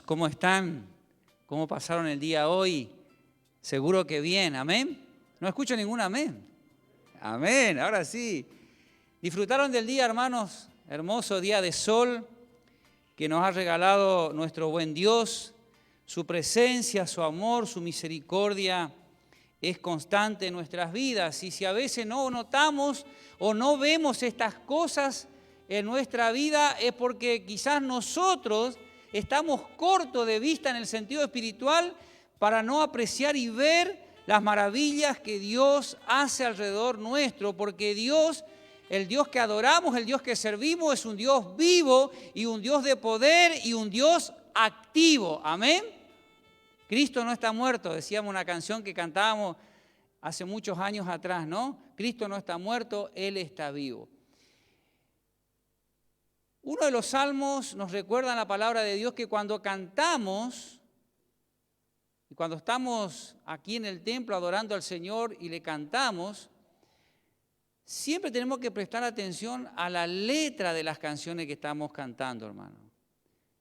¿Cómo están? ¿Cómo pasaron el día hoy? Seguro que bien, ¿amén? No escucho ningún amén. Amén, ahora sí. ¿Disfrutaron del día, hermanos? Hermoso día de sol que nos ha regalado nuestro buen Dios. Su presencia, su amor, su misericordia es constante en nuestras vidas. Y si a veces no notamos o no vemos estas cosas en nuestra vida, es porque quizás nosotros estamos cortos de vista en el sentido espiritual para no apreciar y ver las maravillas que Dios hace alrededor nuestro, porque Dios, el Dios que adoramos, el Dios que servimos, es un Dios vivo y un Dios de poder y un Dios activo. Amén. Cristo no está muerto, decíamos una canción que cantábamos hace muchos años atrás, ¿no? Cristo no está muerto, Él está vivo. Uno de los salmos nos recuerda en la palabra de Dios que cuando cantamos y cuando estamos aquí en el templo adorando al Señor y le cantamos, siempre tenemos que prestar atención a la letra de las canciones que estamos cantando, hermano.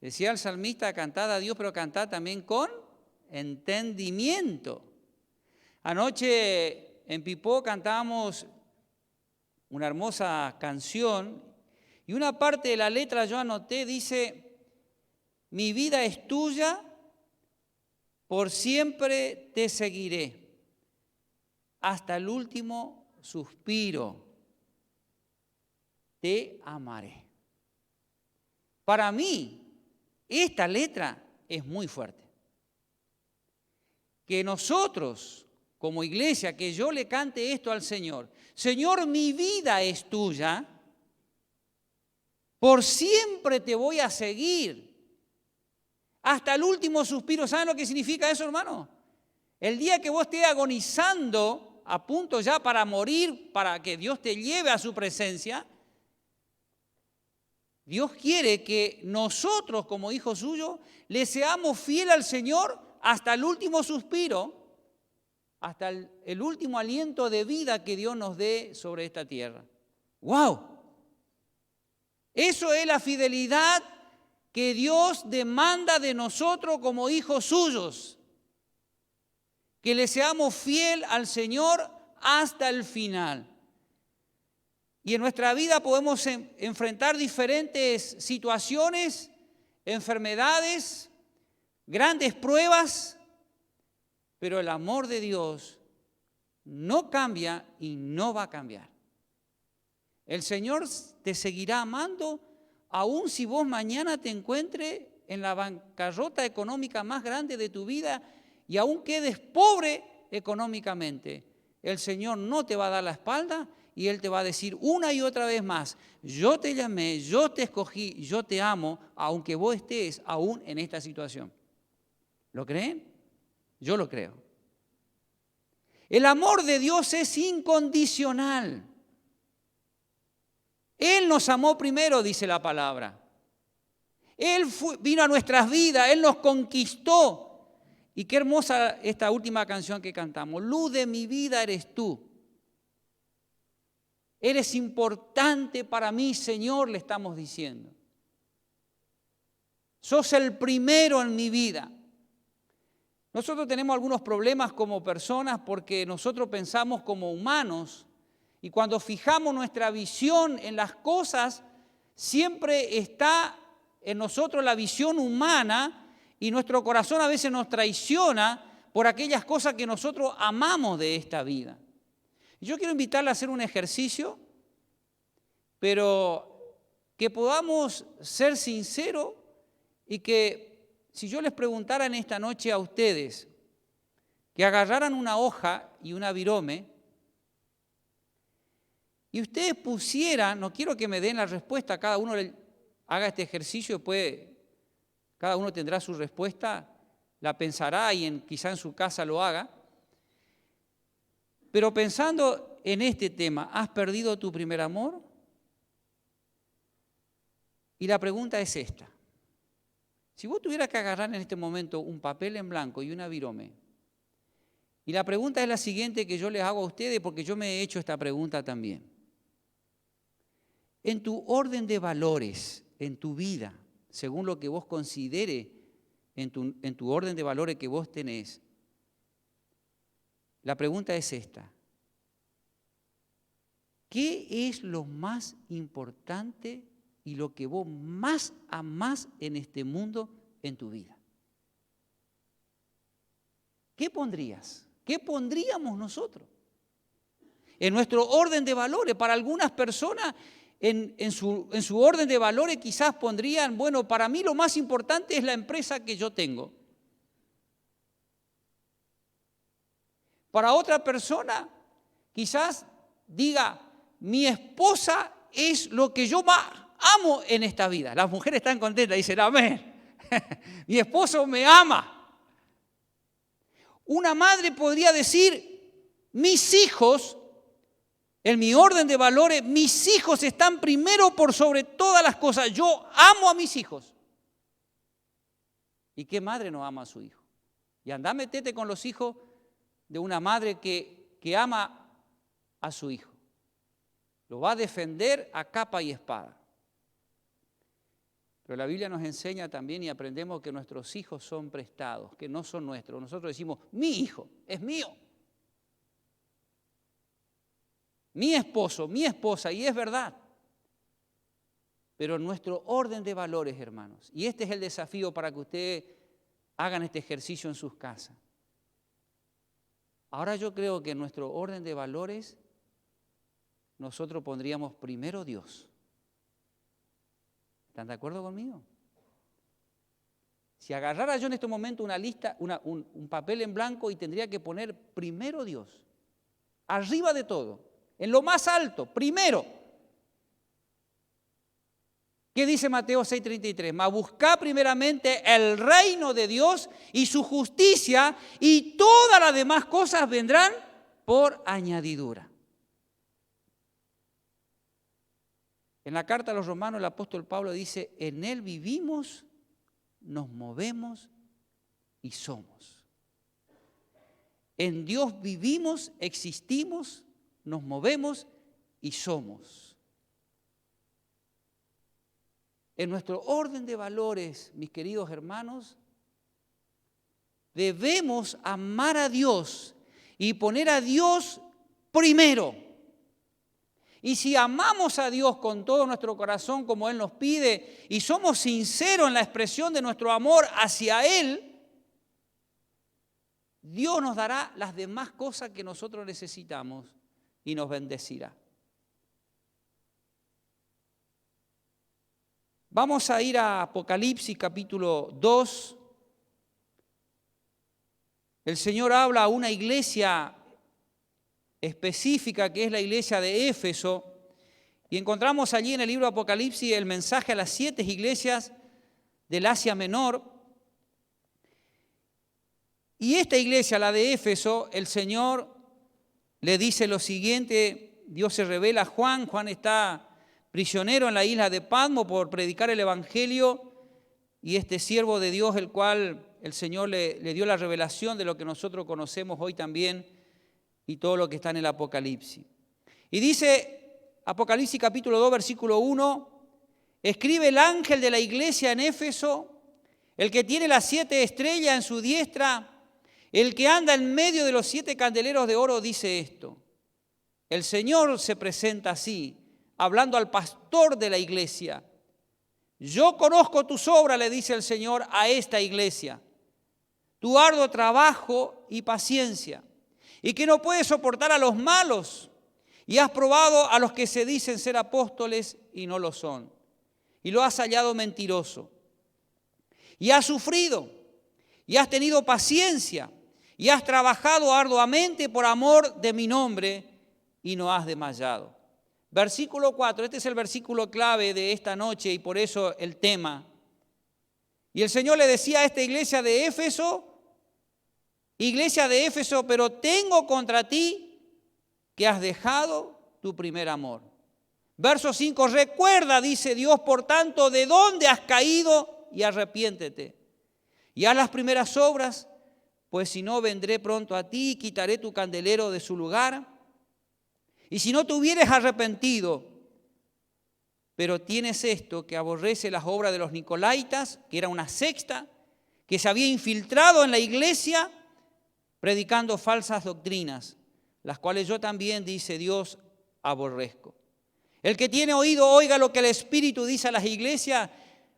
Decía el salmista, cantad a Dios, pero cantad también con entendimiento. Anoche en Pipó cantábamos una hermosa canción y una parte de la letra yo anoté, dice, mi vida es tuya, por siempre te seguiré, hasta el último suspiro, te amaré. Para mí, esta letra es muy fuerte. Que nosotros, como iglesia, que yo le cante esto al Señor, Señor, mi vida es tuya, por siempre te voy a seguir, hasta el último suspiro. ¿Saben lo que significa eso, hermano? El día que vos estés agonizando, a punto ya para morir, para que Dios te lleve a su presencia, Dios quiere que nosotros, como hijos suyos, le seamos fieles al Señor hasta el último suspiro, hasta el último aliento de vida que Dios nos dé sobre esta tierra. ¡Wow! Eso es la fidelidad que Dios demanda de nosotros como hijos suyos. Que le seamos fiel al Señor hasta el final. Y en nuestra vida podemos enfrentar diferentes situaciones, enfermedades, grandes pruebas, pero el amor de Dios no cambia y no va a cambiar. El Señor te seguirá amando aun si vos mañana te encuentres en la bancarrota económica más grande de tu vida y aun quedes pobre económicamente. El Señor no te va a dar la espalda y Él te va a decir una y otra vez más, yo te llamé, yo te escogí, yo te amo, aunque vos estés aún en esta situación. ¿Lo creen? Yo lo creo. El amor de Dios es incondicional. Él nos amó primero, dice la palabra. Él vino a nuestras vidas, Él nos conquistó. Y qué hermosa esta última canción que cantamos. Luz de mi vida eres tú. Eres importante para mí, Señor, le estamos diciendo. Sos el primero en mi vida. Nosotros tenemos algunos problemas como personas porque nosotros pensamos como humanos y cuando fijamos nuestra visión en las cosas, siempre está en nosotros la visión humana y nuestro corazón a veces nos traiciona por aquellas cosas que nosotros amamos de esta vida. Yo quiero invitarle a hacer un ejercicio, pero que podamos ser sinceros y que si yo les preguntara en esta noche a ustedes que agarraran una hoja y una virome y ustedes pusieran, no quiero que me den la respuesta, cada uno haga este ejercicio, después cada uno tendrá su respuesta, la pensará y quizá en su casa lo haga, pero pensando en este tema, ¿has perdido tu primer amor? Y la pregunta es esta. Si vos tuvieras que agarrar en este momento un papel en blanco y una virome, y la pregunta es la siguiente que yo les hago a ustedes porque yo me he hecho esta pregunta también. En tu orden de valores, en tu vida, según lo que vos considere en tu orden de valores que vos tenés, la pregunta es esta. ¿Qué es lo más importante y lo que vos más amás en este mundo en tu vida? ¿Qué pondrías? ¿Qué pondríamos nosotros? En nuestro orden de valores, para algunas personas en su orden de valores quizás pondrían, bueno, para mí lo más importante es la empresa que yo tengo. Para otra persona quizás diga, mi esposa es lo que yo más amo en esta vida. Las mujeres están contentas, dicen, amén, mi esposo me ama. Una madre podría decir, mis hijos, en mi orden de valores, mis hijos están primero por sobre todas las cosas. Yo amo a mis hijos. ¿Y qué madre no ama a su hijo? Y andá, metete con los hijos de una madre que ama a su hijo. Lo va a defender a capa y espada. Pero la Biblia nos enseña también y aprendemos que nuestros hijos son prestados, que no son nuestros. Nosotros decimos, mi hijo es mío. Mi esposo, mi esposa, y es verdad. Pero nuestro orden de valores, hermanos, y este es el desafío para que ustedes hagan este ejercicio en sus casas. Ahora yo creo que en nuestro orden de valores nosotros pondríamos primero Dios. ¿Están de acuerdo conmigo? Si agarrara yo en este momento una lista, un papel en blanco y tendría que poner primero Dios, arriba de todo, en lo más alto, primero. ¿Qué dice Mateo 6:33? Mas buscad primeramente el reino de Dios y su justicia, y todas las demás cosas vendrán por añadidura. En la carta a los Romanos el apóstol Pablo dice, en Él vivimos, nos movemos y somos. En Dios vivimos, existimos, nos movemos y somos. En nuestro orden de valores, mis queridos hermanos, debemos amar a Dios y poner a Dios primero. Y si amamos a Dios con todo nuestro corazón como Él nos pide y somos sinceros en la expresión de nuestro amor hacia Él, Dios nos dará las demás cosas que nosotros necesitamos y nos bendecirá. Vamos a ir a Apocalipsis capítulo 2. El Señor habla a una iglesia específica que es la iglesia de Éfeso, y encontramos allí en el libro de Apocalipsis el mensaje a las 7 iglesias del Asia Menor. Y esta iglesia, la de Éfeso, el Señor le dice lo siguiente, Dios se revela a Juan, Juan está prisionero en la isla de Patmos por predicar el Evangelio, y este siervo de Dios, el cual el Señor le dio la revelación de lo que nosotros conocemos hoy también, y todo lo que está en el Apocalipsis. Y dice Apocalipsis capítulo 2, versículo 1, escribe el ángel de la iglesia en Éfeso, el que tiene las 7 estrellas en su diestra, el que anda en medio de los 7 candeleros de oro, dice esto. El Señor se presenta así, hablando al pastor de la iglesia. Yo conozco tus obras, le dice el Señor a esta iglesia, tu arduo trabajo y paciencia, y que no puedes soportar a los malos, y has probado a los que se dicen ser apóstoles y no lo son, y lo has hallado mentiroso, y has sufrido, y has tenido paciencia, y has trabajado arduamente por amor de mi nombre, y no has desmayado. Versículo 4, este es el versículo clave de esta noche, y por eso el tema. Y el Señor le decía a esta iglesia de Éfeso, pero tengo contra ti que has dejado tu primer amor. Verso 5, recuerda, dice Dios, por tanto, de dónde has caído y arrepiéntete. Y haz las primeras obras, pues si no, vendré pronto a ti y quitaré tu candelero de su lugar. Y si no te hubieres arrepentido, pero tienes esto, que aborrece las obras de los Nicolaitas, que era una secta, que se había infiltrado en la iglesia predicando falsas doctrinas, las cuales yo también, dice Dios, aborrezco. El que tiene oído, oiga lo que el Espíritu dice a las iglesias.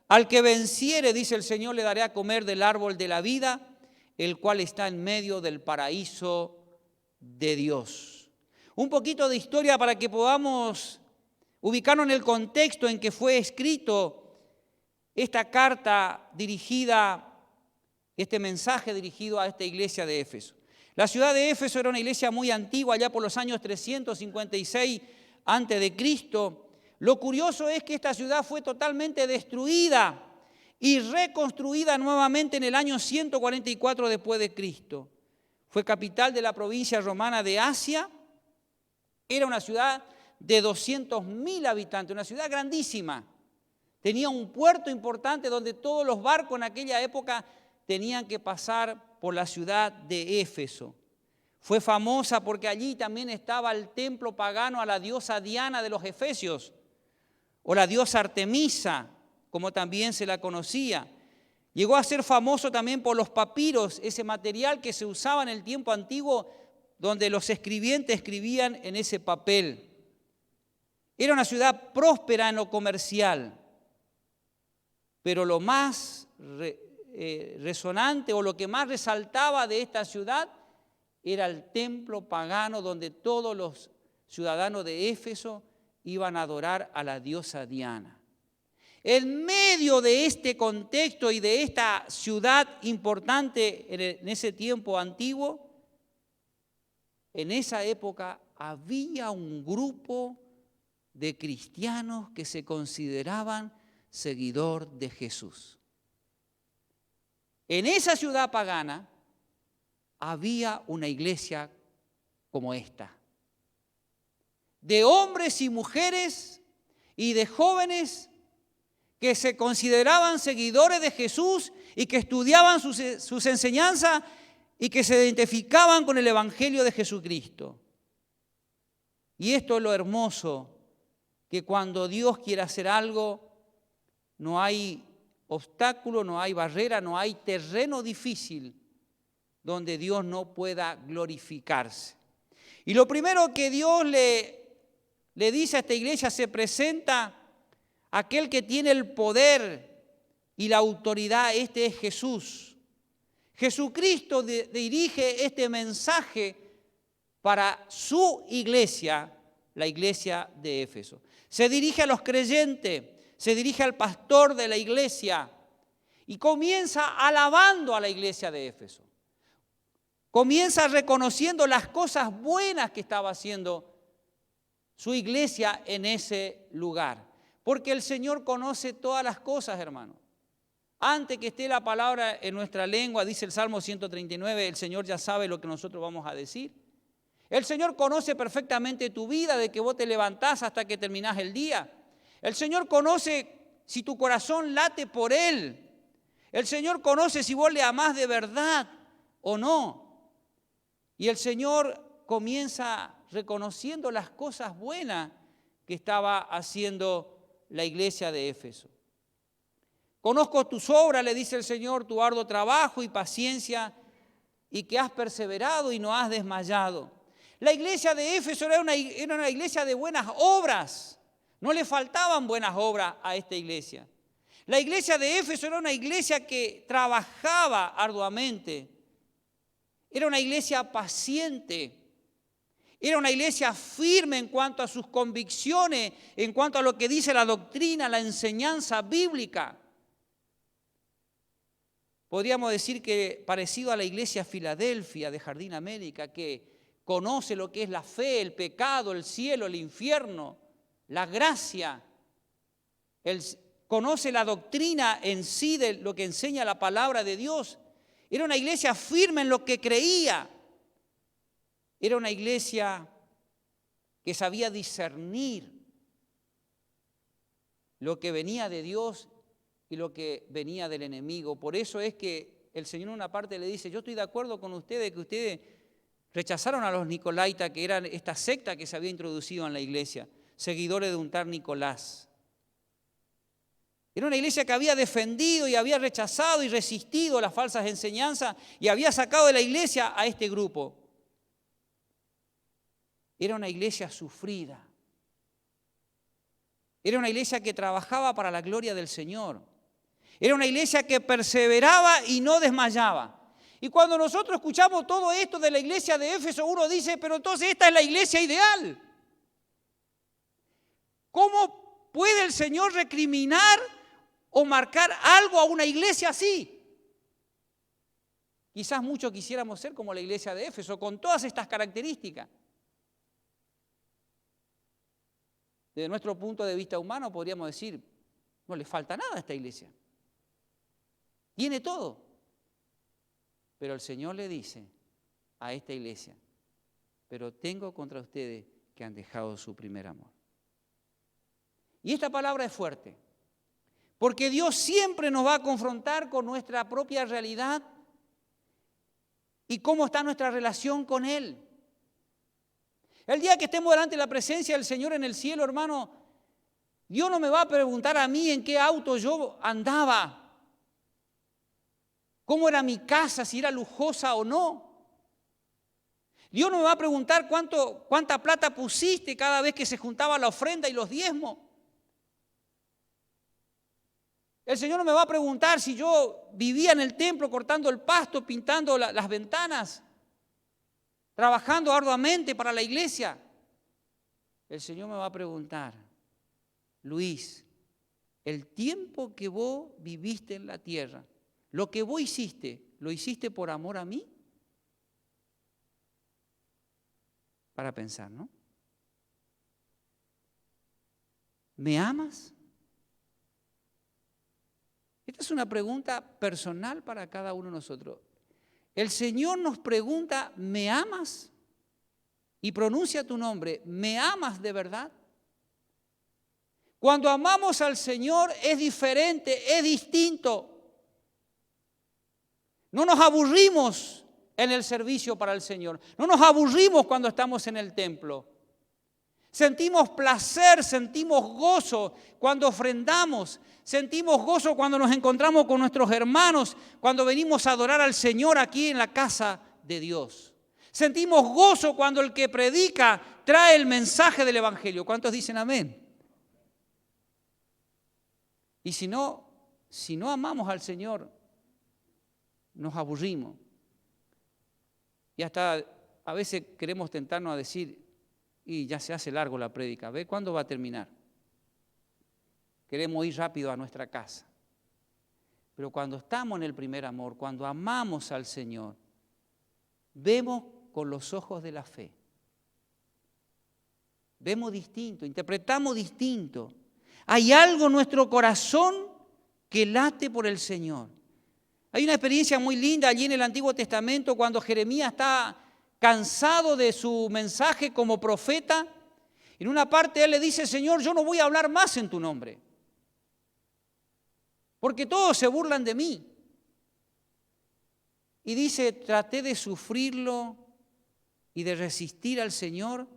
Al que venciere, dice el Señor, le daré a comer del árbol de la vida, el cual está en medio del paraíso de Dios. Un poquito de historia para que podamos ubicarnos en el contexto en que fue escrito esta carta dirigida, este mensaje dirigido a esta iglesia de Éfeso. La ciudad de Éfeso era una iglesia muy antigua, ya por los años 356 antes de Cristo. Lo curioso es que esta ciudad fue totalmente destruida y reconstruida nuevamente en el año 144 después de Cristo. Fue capital de la provincia romana de Asia. Era una ciudad de 200.000 habitantes, una ciudad grandísima. Tenía un puerto importante donde todos los barcos en aquella época tenían que pasar por la ciudad de Éfeso. Fue famosa porque allí también estaba el templo pagano a la diosa Diana de los Efesios, o la diosa Artemisa, como también se la conocía. Llegó a ser famoso también por los papiros, ese material que se usaba en el tiempo antiguo, donde los escribientes escribían en ese papel. Era una ciudad próspera en lo comercial, pero lo más resonante o lo que más resaltaba de esta ciudad era el templo pagano donde todos los ciudadanos de Éfeso iban a adorar a la diosa Diana. En medio de este contexto y de esta ciudad importante en ese tiempo antiguo, en esa época había un grupo de cristianos que se consideraban seguidor de Jesús. En esa ciudad pagana había una iglesia como esta, de hombres y mujeres y de jóvenes que se consideraban seguidores de Jesús y que estudiaban sus enseñanzas y que se identificaban con el Evangelio de Jesucristo. Y esto es lo hermoso, que cuando Dios quiere hacer algo, no hay obstáculo, no hay barrera, no hay terreno difícil donde Dios no pueda glorificarse. Y lo primero que Dios le dice a esta iglesia, se presenta aquel que tiene el poder y la autoridad, este es Jesús. Jesucristo dirige este mensaje para su iglesia, la iglesia de Éfeso. Se dirige a los creyentes, se dirige al pastor de la iglesia y comienza alabando a la iglesia de Éfeso. Comienza reconociendo las cosas buenas que estaba haciendo su iglesia en ese lugar. Porque el Señor conoce todas las cosas, hermano. Antes que esté la palabra en nuestra lengua, dice el Salmo 139, el Señor ya sabe lo que nosotros vamos a decir. El Señor conoce perfectamente tu vida, de que vos te levantás hasta que terminás el día. El Señor conoce si tu corazón late por Él. El Señor conoce si vos le amás de verdad o no. Y el Señor comienza reconociendo las cosas buenas que estaba haciendo la iglesia de Éfeso. Conozco tus obras, le dice el Señor, tu arduo trabajo y paciencia, y que has perseverado y no has desmayado. La iglesia de Éfeso era una iglesia de buenas obras. No le faltaban buenas obras a esta iglesia. La iglesia de Éfeso era una iglesia que trabajaba arduamente. Era una iglesia paciente. Era una iglesia firme en cuanto a sus convicciones, en cuanto a lo que dice la doctrina, la enseñanza bíblica. Podríamos decir que parecido a la iglesia Filadelfia de Jardín América, que conoce lo que es la fe, el pecado, el cielo, el infierno, la gracia. Conoce la doctrina en sí de lo que enseña la palabra de Dios. Era una iglesia firme en lo que creía. Era una iglesia que sabía discernir lo que venía de Dios y lo que venía del enemigo. Por eso es que el Señor en una parte le dice, yo estoy de acuerdo con ustedes que ustedes rechazaron a los Nicolaitas, que eran esta secta que se había introducido en la iglesia, seguidores de un tal Nicolás. Era una iglesia que había defendido y había rechazado y resistido las falsas enseñanzas y había sacado de la iglesia a este grupo. Era una iglesia sufrida. Era una iglesia que trabajaba para la gloria del Señor. Era una iglesia que perseveraba y no desmayaba. Y cuando nosotros escuchamos todo esto de la iglesia de Éfeso, uno dice, pero entonces esta es la iglesia ideal. ¿Cómo puede el Señor recriminar o marcar algo a una iglesia así? Quizás muchos quisiéramos ser como la iglesia de Éfeso, con todas estas características. Desde nuestro punto de vista humano podríamos decir, no le falta nada a esta iglesia. Tiene todo. Pero el Señor le dice a esta iglesia, pero tengo contra ustedes que han dejado su primer amor. Y esta palabra es fuerte, porque Dios siempre nos va a confrontar con nuestra propia realidad y cómo está nuestra relación con Él. El día que estemos delante de la presencia del Señor en el cielo, hermano, Dios no me va a preguntar a mí en qué auto yo andaba, cómo era mi casa, si era lujosa o no. Dios no me va a preguntar cuánta plata pusiste cada vez que se juntaba la ofrenda y los diezmos. El Señor no me va a preguntar si yo vivía en el templo cortando el pasto, pintando las ventanas, trabajando arduamente para la iglesia. El Señor me va a preguntar, Luis, el tiempo que vos viviste en la tierra, lo que vos hiciste, ¿lo hiciste por amor a mí? Para pensar, ¿no? ¿Me amas? Esta es una pregunta personal para cada uno de nosotros. El Señor nos pregunta, ¿me amas? Y pronuncia tu nombre, ¿me amas de verdad? Cuando amamos al Señor es diferente, es distinto. No nos aburrimos en el servicio para el Señor. No nos aburrimos cuando estamos en el templo. Sentimos placer, sentimos gozo cuando ofrendamos. Sentimos gozo cuando nos encontramos con nuestros hermanos, cuando venimos a adorar al Señor aquí en la casa de Dios. Sentimos gozo cuando el que predica trae el mensaje del Evangelio. ¿Cuántos dicen amén? Y si no amamos al Señor, nos aburrimos. Y hasta a veces queremos tentarnos a decir, y ya se hace largo la prédica, ¿ve cuándo va a terminar? Queremos ir rápido a nuestra casa. Pero cuando estamos en el primer amor, cuando amamos al Señor, vemos con los ojos de la fe. Vemos distinto, interpretamos distinto. Hay algo en nuestro corazón que late por el Señor. Hay una experiencia muy linda allí en el Antiguo Testamento cuando Jeremías está cansado de su mensaje como profeta. En una parte él le dice, Señor, yo no voy a hablar más en tu nombre, porque todos se burlan de mí. Y dice, traté de sufrirlo y de resistir al Señor.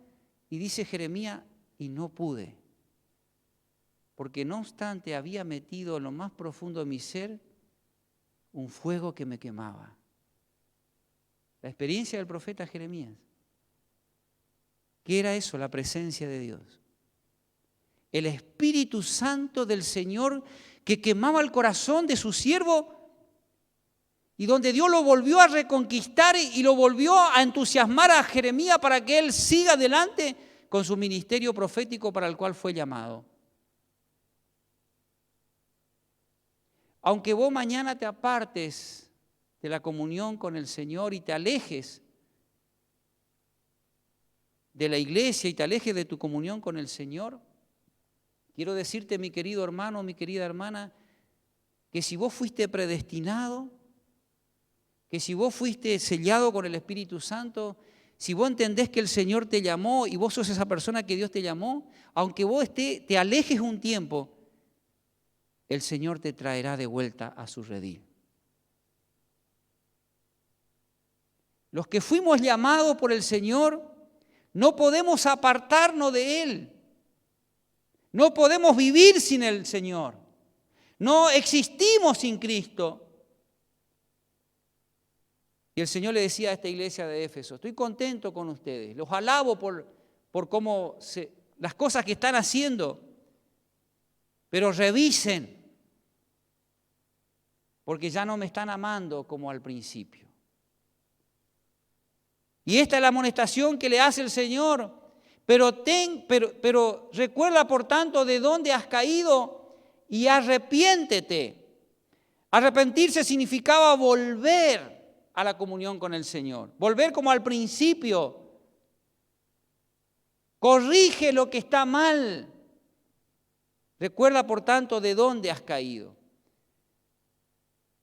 Y dice Jeremías, y no pude, porque no obstante había metido en lo más profundo de mi ser un fuego que me quemaba. La experiencia del profeta Jeremías. ¿Qué era eso? La presencia de Dios. El Espíritu Santo del Señor que quemaba el corazón de su siervo y donde Dios lo volvió a reconquistar y lo volvió a entusiasmar a Jeremías para que él siga adelante con su ministerio profético para el cual fue llamado. Aunque vos mañana te apartes de la comunión con el Señor y te alejes de la iglesia y te alejes de tu comunión con el Señor, quiero decirte, mi querido hermano, mi querida hermana, que si vos fuiste predestinado, que si vos fuiste sellado con el Espíritu Santo, si vos entendés que el Señor te llamó y vos sos esa persona que Dios te llamó, aunque vos te alejes un tiempo, el Señor te traerá de vuelta a su redil. Los que fuimos llamados por el Señor, no podemos apartarnos de Él. No podemos vivir sin el Señor. No existimos sin Cristo. Y el Señor le decía a esta iglesia de Éfeso, estoy contento con ustedes, los alabo por cómo las cosas que están haciendo, pero revisen, porque ya no me están amando como al principio. Y esta es la amonestación que le hace el Señor. Pero recuerda, por tanto, de dónde has caído y arrepiéntete. Arrepentirse significaba volver a la comunión con el Señor. Volver como al principio. Corrige lo que está mal. Recuerda, por tanto, de dónde has caído.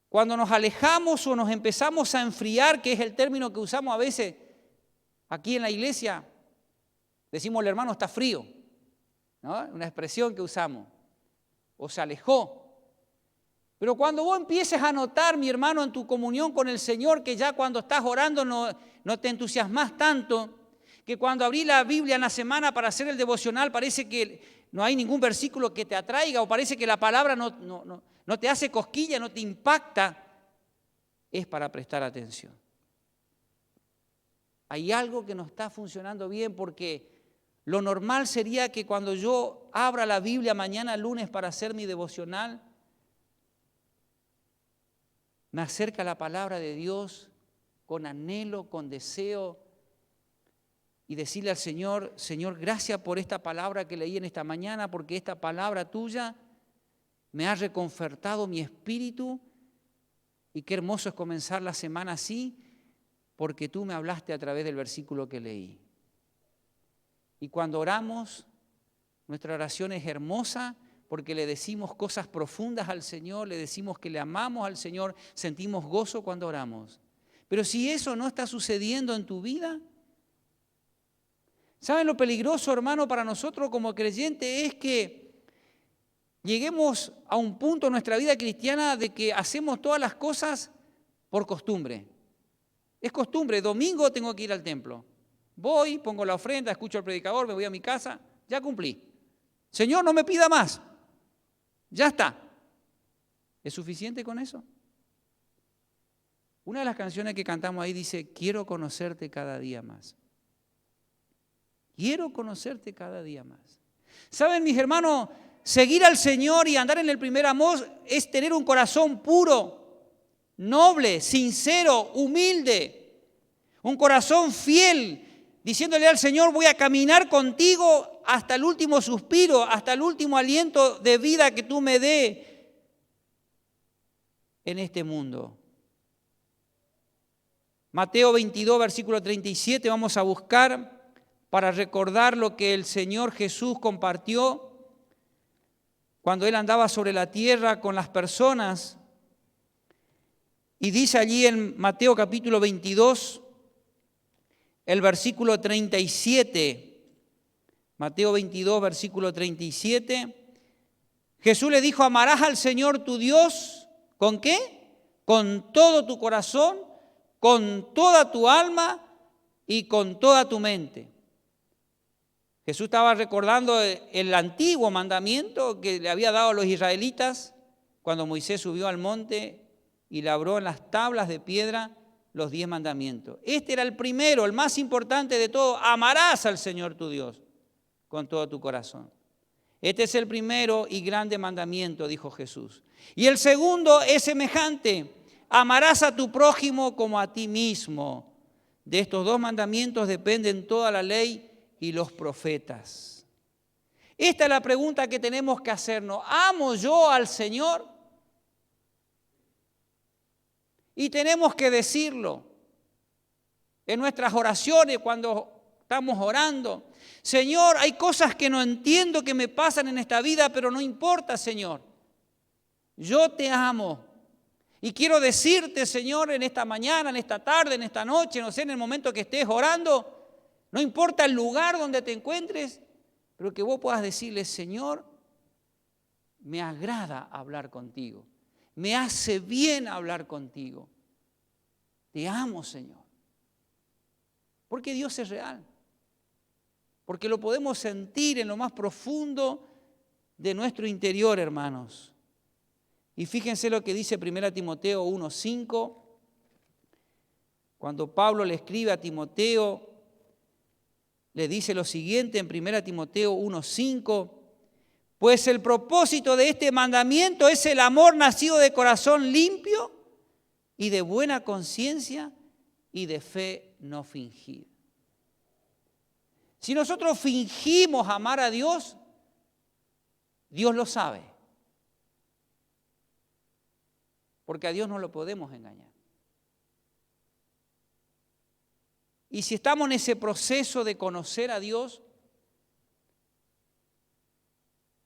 Cuando nos alejamos o nos empezamos a enfriar, que es el término que usamos a veces aquí en la iglesia, decimos el hermano está frío, ¿no? Una expresión que usamos. O se alejó. Pero cuando vos empieces a notar, mi hermano, en tu comunión con el Señor, que ya cuando estás orando no te entusiasmas tanto, que cuando abrís la Biblia en la semana para hacer el devocional parece que no hay ningún versículo que te atraiga o parece que la palabra no te hace cosquilla, no te impacta, es para prestar atención. Hay algo que no está funcionando bien porque lo normal sería que cuando yo abra la Biblia mañana lunes para hacer mi devocional, me acerque a la palabra de Dios con anhelo, con deseo y decirle al Señor, Señor, gracias por esta palabra que leí en esta mañana, porque esta palabra tuya me ha reconfortado mi espíritu y qué hermoso es comenzar la semana así, porque tú me hablaste a través del versículo que leí. Y cuando oramos, nuestra oración es hermosa porque le decimos cosas profundas al Señor, le decimos que le amamos al Señor, sentimos gozo cuando oramos. Pero si eso no está sucediendo en tu vida, ¿saben lo peligroso, hermano, para nosotros como creyentes? Es que lleguemos a un punto en nuestra vida cristiana de que hacemos todas las cosas por costumbre. Es costumbre, domingo tengo que ir al templo. Voy, pongo la ofrenda, escucho al predicador, me voy a mi casa, ya cumplí. Señor, no me pida más. Ya está. ¿Es suficiente con eso? Una de las canciones que cantamos ahí dice, quiero conocerte cada día más. Quiero conocerte cada día más. ¿Saben, mis hermanos? Seguir al Señor y andar en el primer amor es tener un corazón puro, noble, sincero, humilde. Un corazón fiel, diciéndole al Señor, voy a caminar contigo hasta el último suspiro, hasta el último aliento de vida que tú me dé en este mundo. Mateo 22, versículo 37, vamos a buscar para recordar lo que el Señor Jesús compartió cuando Él andaba sobre la tierra con las personas. Y dice allí en Mateo capítulo 22, el versículo 37, Mateo 22, versículo 37, Jesús le dijo, amarás al Señor tu Dios, ¿con qué? Con todo tu corazón, con toda tu alma y con toda tu mente. Jesús estaba recordando el antiguo mandamiento que le había dado a los israelitas cuando Moisés subió al monte y labró en las tablas de piedra los 10 mandamientos. Este era el primero, el más importante de todo. Amarás al Señor tu Dios con todo tu corazón. Este es el primero y grande mandamiento, dijo Jesús. Y el segundo es semejante. Amarás a tu prójimo como a ti mismo. De estos 2 mandamientos dependen toda la ley y los profetas. Esta es la pregunta que tenemos que hacernos. ¿Amo yo al Señor? Y tenemos que decirlo en nuestras oraciones cuando estamos orando. Señor, hay cosas que no entiendo que me pasan en esta vida, pero no importa, Señor. Yo te amo. Y quiero decirte, Señor, en esta mañana, en esta tarde, en esta noche, no sé, en el momento que estés orando, no importa el lugar donde te encuentres, pero que vos puedas decirle, Señor, me agrada hablar contigo. Me hace bien hablar contigo. Te amo, Señor. Porque Dios es real. Porque lo podemos sentir en lo más profundo de nuestro interior, hermanos. Y fíjense lo que dice 1 Timoteo 1:5. Cuando Pablo le escribe a Timoteo, le dice lo siguiente en 1 Timoteo 1:5. Pues el propósito de este mandamiento es el amor nacido de corazón limpio y de buena conciencia y de fe no fingida. Si nosotros fingimos amar a Dios, Dios lo sabe. Porque a Dios no lo podemos engañar. Y si estamos en ese proceso de conocer a Dios,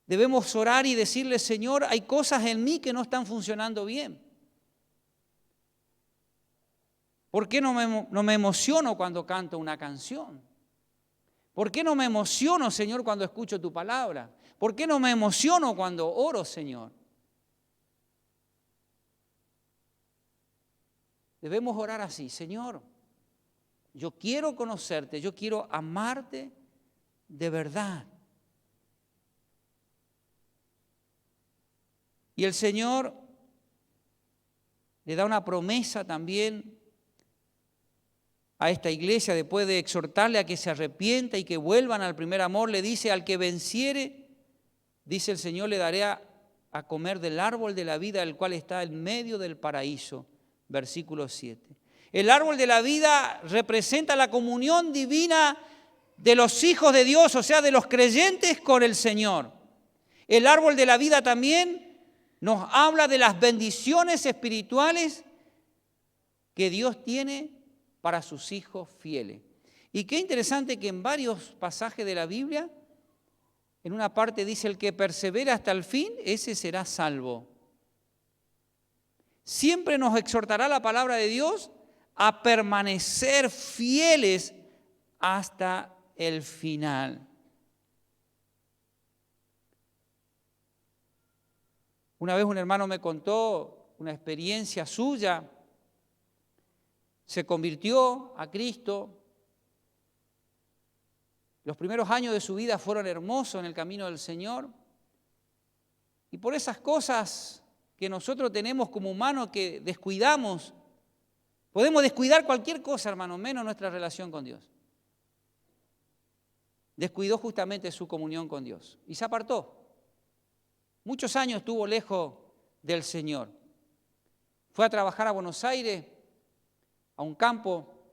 debemos orar y decirle, Señor, hay cosas en mí que no están funcionando bien. ¿Por qué no me emociono cuando canto una canción? ¿Por qué no me emociono, Señor, cuando escucho tu palabra? ¿Por qué no me emociono cuando oro, Señor? Debemos orar así, Señor, yo quiero conocerte, yo quiero amarte de verdad. Y el Señor le da una promesa también a esta iglesia, después de exhortarle a que se arrepienta y que vuelvan al primer amor, le dice, al que venciere, dice el Señor, le daré a comer del árbol de la vida, el cual está en medio del paraíso. Versículo 7. El árbol de la vida representa la comunión divina de los hijos de Dios, o sea, de los creyentes con el Señor. El árbol de la vida también nos habla de las bendiciones espirituales que Dios tiene para sus hijos fieles. Y qué interesante que en varios pasajes de la Biblia, en una parte dice, el que persevera hasta el fin, ese será salvo. Siempre nos exhortará la palabra de Dios a permanecer fieles hasta el final. Una vez un hermano me contó una experiencia suya. Se convirtió a Cristo. Los primeros años de su vida fueron hermosos en el camino del Señor. Y por esas cosas que nosotros tenemos como humanos que descuidamos, podemos descuidar cualquier cosa, hermano, menos nuestra relación con Dios. Descuidó justamente su comunión con Dios y se apartó. Muchos años estuvo lejos del Señor. Fue a trabajar a Buenos Aires, a un campo,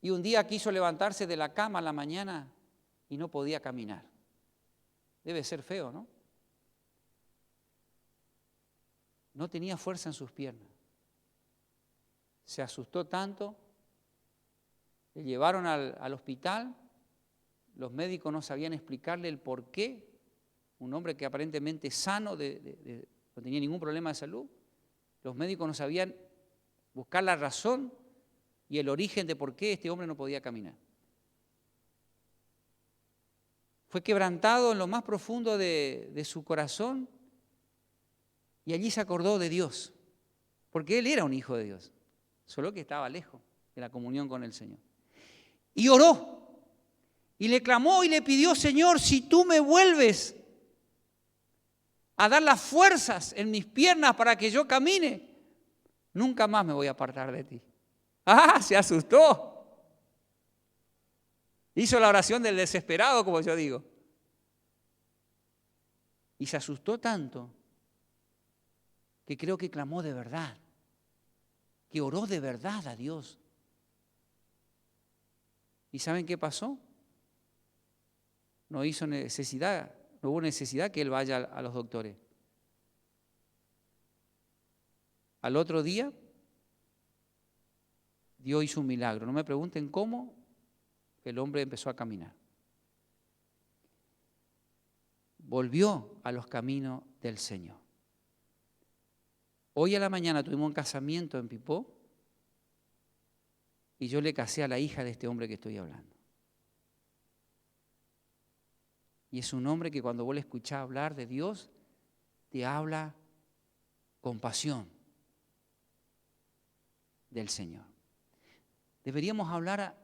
y un día quiso levantarse de la cama a la mañana y no podía caminar. Debe ser feo, ¿no? No tenía fuerza en sus piernas. Se asustó tanto, le llevaron al hospital, los médicos no sabían explicarle el por qué, un hombre que aparentemente sano, no tenía ningún problema de salud, los médicos no sabían buscar la razón y el origen de por qué este hombre no podía caminar. Fue quebrantado en lo más profundo de su corazón y allí se acordó de Dios, porque él era un hijo de Dios, solo que estaba lejos de la comunión con el Señor. Y oró, y le clamó y le pidió, Señor, si tú me vuelves a dar las fuerzas en mis piernas para que yo camine, nunca más me voy a apartar de ti. ¡Ah! Se asustó. Hizo la oración del desesperado, como yo digo. Y se asustó tanto que creo que clamó de verdad, que oró de verdad a Dios. ¿Y saben qué pasó? No hubo necesidad que él vaya a los doctores. Al otro día, Dios hizo un milagro. No me pregunten cómo, el hombre empezó a caminar. Volvió a los caminos del Señor. Hoy a la mañana tuvimos un casamiento en Pipó y yo le casé a la hija de este hombre que estoy hablando. Y es un hombre que cuando vos le escuchás hablar de Dios, te habla con pasión del Señor. Deberíamos hablar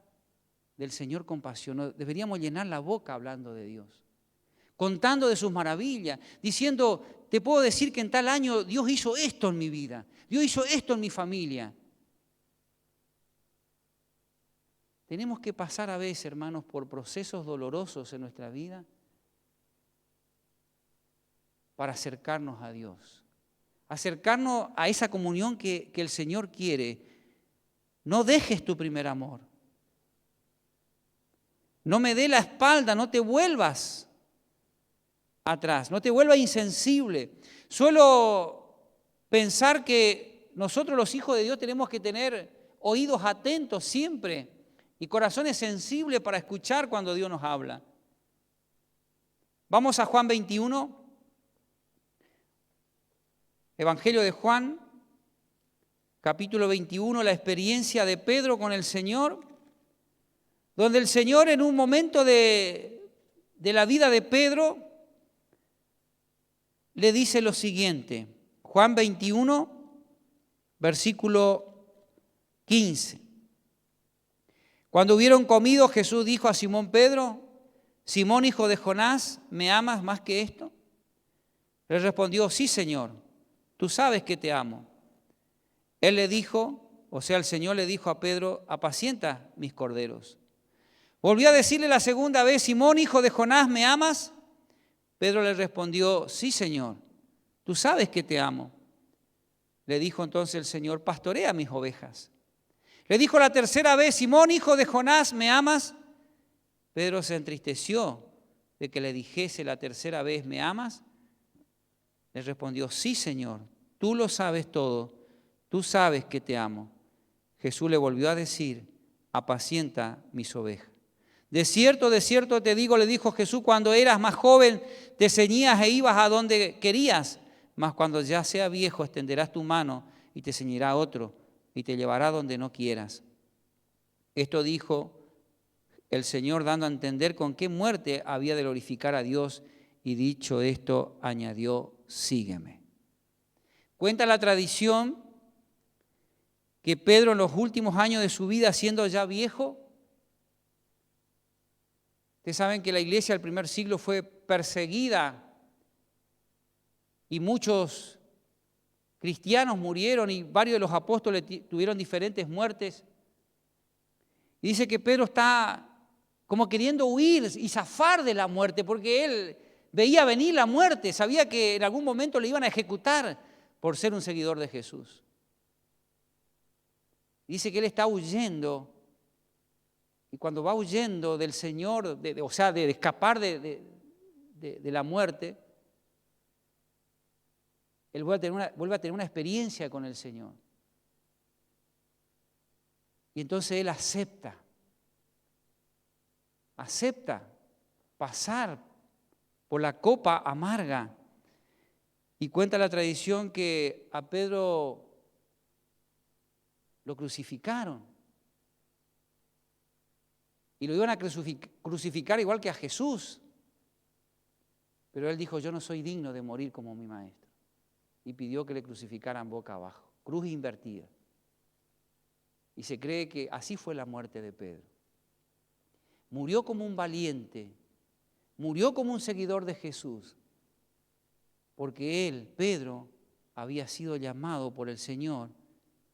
del Señor con pasión, deberíamos llenar la boca hablando de Dios. contando de sus maravillas, diciendo, te puedo decir que en tal año Dios hizo esto en mi vida, Dios hizo esto en mi familia. Tenemos que pasar a veces, hermanos, por procesos dolorosos en nuestra vida para acercarnos a Dios, acercarnos a esa comunión que el Señor quiere. No dejes tu primer amor. No me dé la espalda, no te vuelvas atrás, no te vuelvas insensible. Suelo pensar que nosotros los hijos de Dios tenemos que tener oídos atentos siempre y corazones sensibles para escuchar cuando Dios nos habla. Vamos a Juan 21, Evangelio de Juan, capítulo 21, la experiencia de Pedro con el Señor, donde el Señor en un momento de la vida de Pedro le dice lo siguiente, Juan 21, versículo 15. Cuando hubieron comido, Jesús dijo a Simón Pedro, Simón, hijo de Jonás, ¿me amas más que esto? Le respondió, sí, Señor, tú sabes que te amo. Él le dijo, o sea, el Señor le dijo a Pedro, apacienta mis corderos. Volvió a decirle la segunda vez, Simón, hijo de Jonás, ¿me amas? Pedro le respondió, sí, Señor, tú sabes que te amo. Le dijo entonces el Señor, pastorea mis ovejas. Le dijo la tercera vez, Simón, hijo de Jonás, ¿me amas? Pedro se entristeció de que le dijese la tercera vez, ¿me amas? Le respondió, sí, Señor, tú lo sabes todo, tú sabes que te amo. Jesús le volvió a decir, apacienta mis ovejas. De cierto te digo, le dijo Jesús, cuando eras más joven te ceñías e ibas a donde querías, mas cuando ya sea viejo extenderás tu mano y te ceñirá otro y te llevará donde no quieras. Esto dijo el Señor dando a entender con qué muerte había de glorificar a Dios, y dicho esto añadió, sígueme. Cuenta la tradición que Pedro en los últimos años de su vida, siendo ya viejo, ustedes saben que la iglesia del primer siglo fue perseguida y muchos cristianos murieron y varios de los apóstoles tuvieron diferentes muertes. Y dice que Pedro está como queriendo huir y zafar de la muerte, porque él veía venir la muerte, sabía que en algún momento le iban a ejecutar por ser un seguidor de Jesús. Dice que él está huyendo, y cuando va huyendo del Señor, o sea, de escapar de la muerte, él vuelve a tener una experiencia con el Señor. Y entonces él acepta pasar por la copa amarga. Y cuenta la tradición que a Pedro lo crucificaron. Y lo iban a crucificar igual que a Jesús. Pero él dijo, yo no soy digno de morir como mi maestro. Y pidió que le crucificaran boca abajo, cruz invertida. Y se cree que así fue la muerte de Pedro. Murió como un valiente, murió como un seguidor de Jesús, porque él, Pedro, había sido llamado por el Señor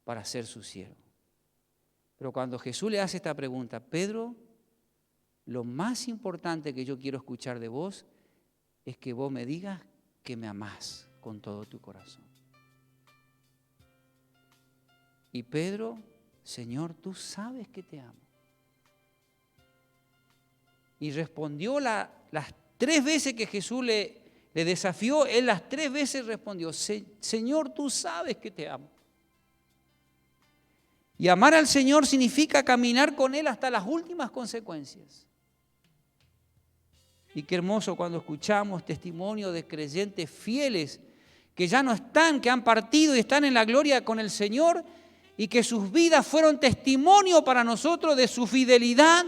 para ser su siervo. Pero cuando Jesús le hace esta pregunta, Pedro, lo más importante que yo quiero escuchar de vos es que vos me digas que me amás con todo tu corazón. Y Pedro, Señor, tú sabes que te amo. Y respondió las 3 veces que Jesús le desafió, él las 3 veces respondió, Señor, tú sabes que te amo. Y amar al Señor significa caminar con Él hasta las últimas consecuencias. Y qué hermoso cuando escuchamos testimonios de creyentes fieles que ya no están, que han partido y están en la gloria con el Señor y que sus vidas fueron testimonio para nosotros de su fidelidad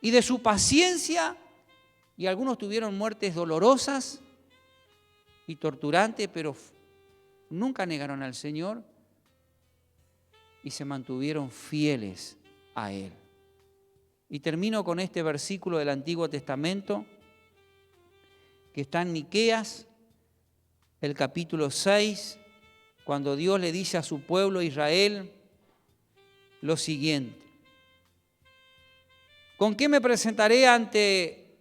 y de su paciencia. Y algunos tuvieron muertes dolorosas y torturantes, pero nunca negaron al Señor y se mantuvieron fieles a Él. Y termino con este versículo del Antiguo Testamento que está en Miqueas, el capítulo 6, cuando Dios le dice a su pueblo Israel lo siguiente: ¿con qué me presentaré ante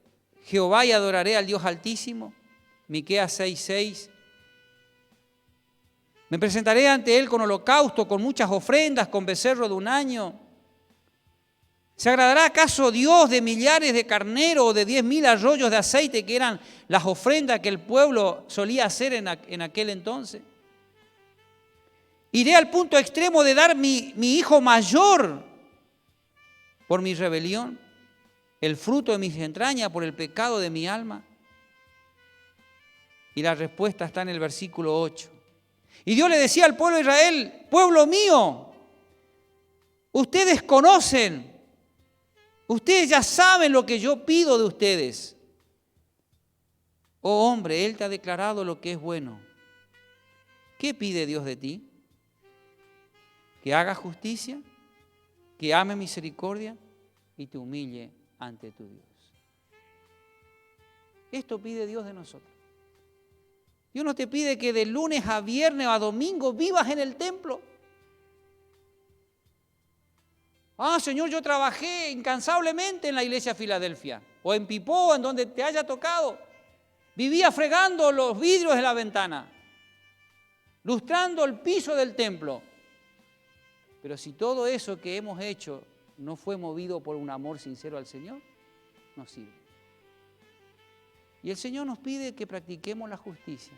Jehová y adoraré al Dios Altísimo? Miqueas 6:6. Me presentaré ante Él con holocausto, con muchas ofrendas, con becerro de un año. ¿Se agradará acaso Dios de millares de carneros o de 10.000 arroyos de aceite, que eran las ofrendas que el pueblo solía hacer en aquel entonces? ¿Iré al punto extremo de dar mi hijo mayor por mi rebelión, el fruto de mis entrañas por el pecado de mi alma? Y la respuesta está en el versículo 8. Y Dios le decía al pueblo de Israel: pueblo mío, ustedes conocen, ustedes ya saben lo que yo pido de ustedes. Oh hombre, Él te ha declarado lo que es bueno. ¿Qué pide Dios de ti? Que hagas justicia, que ame misericordia y te humille ante tu Dios. Esto pide Dios de nosotros. Dios no te pide que de lunes a viernes o a domingo vivas en el templo. Ah, Señor, yo trabajé incansablemente en la iglesia de Filadelfia, o en Pipó, en donde te haya tocado. Vivía fregando los vidrios de la ventana, lustrando el piso del templo. Pero si todo eso que hemos hecho no fue movido por un amor sincero al Señor, no sirve. Y el Señor nos pide que practiquemos la justicia,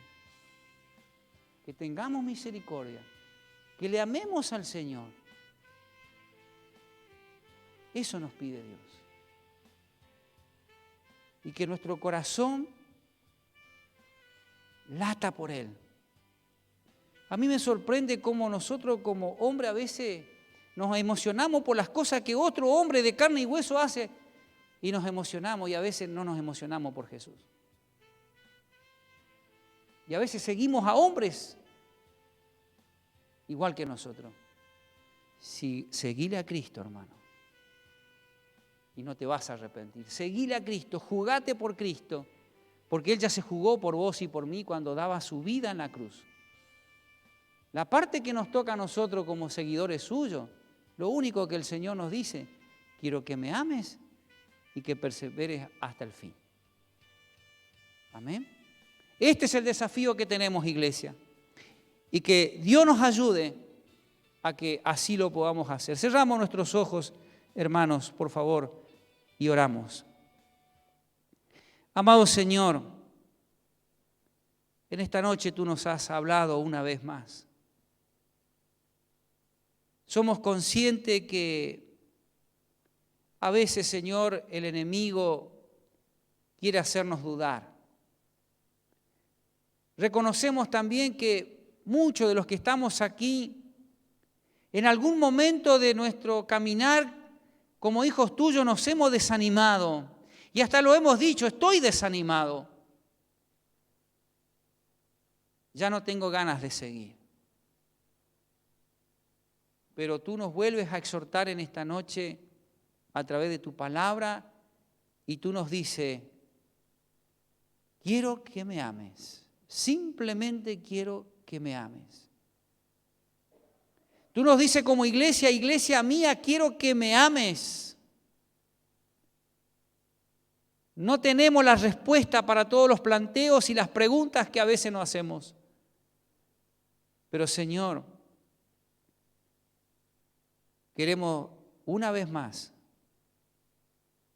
que tengamos misericordia, que le amemos al Señor. Eso nos pide Dios. Y que nuestro corazón lata por Él. A mí me sorprende cómo nosotros como hombres a veces nos emocionamos por las cosas que otro hombre de carne y hueso hace, y nos emocionamos, y a veces no nos emocionamos por Jesús. Y a veces seguimos a hombres igual que nosotros. Si seguile a Cristo, hermano, y no te vas a arrepentir. Seguile a Cristo, jugate por Cristo, porque Él ya se jugó por vos y por mí cuando daba su vida en la cruz. La parte que nos toca a nosotros como seguidores suyos, lo único que el Señor nos dice: quiero que me ames y que perseveres hasta el fin. Amén. Este es el desafío que tenemos, iglesia, y que Dios nos ayude a que así lo podamos hacer. Cerramos nuestros ojos, hermanos, por favor, y oramos. Amado Señor, en esta noche tú nos has hablado una vez más. Somos conscientes que a veces, Señor, el enemigo quiere hacernos dudar. Reconocemos también que muchos de los que estamos aquí, en algún momento de nuestro caminar como hijos tuyos, nos hemos desanimado. Y hasta lo hemos dicho: estoy desanimado. Ya no tengo ganas de seguir. Pero tú nos vuelves a exhortar en esta noche a través de tu palabra, y tú nos dices: quiero que me ames. Simplemente quiero que me ames. Tú nos dices como iglesia: iglesia mía, quiero que me ames. No tenemos la respuesta para todos los planteos y las preguntas que a veces nos hacemos. Pero Señor, queremos una vez más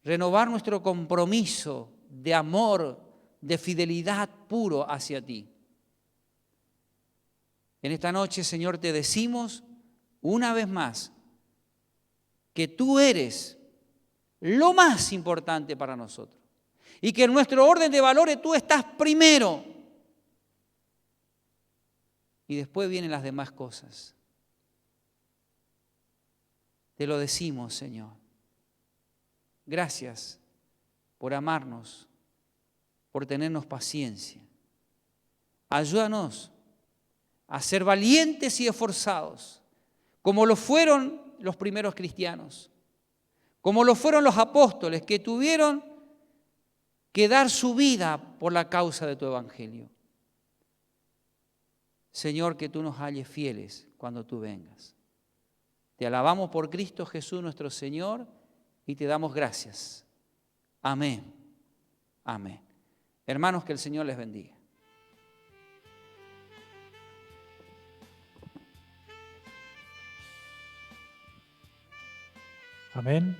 renovar nuestro compromiso de amor, de fidelidad puro hacia ti. En esta noche, Señor, te decimos una vez más que tú eres lo más importante para nosotros y que en nuestro orden de valores tú estás primero y después vienen las demás cosas. Te lo decimos, Señor. Gracias por amarnos, por tenernos paciencia. Ayúdanos a ser valientes y esforzados, como lo fueron los primeros cristianos, como lo fueron los apóstoles, que tuvieron que dar su vida por la causa de tu evangelio. Señor, que tú nos halles fieles cuando tú vengas. Te alabamos por Cristo Jesús nuestro Señor y te damos gracias. Amén. Amén. Hermanos, que el Señor les bendiga. Amén.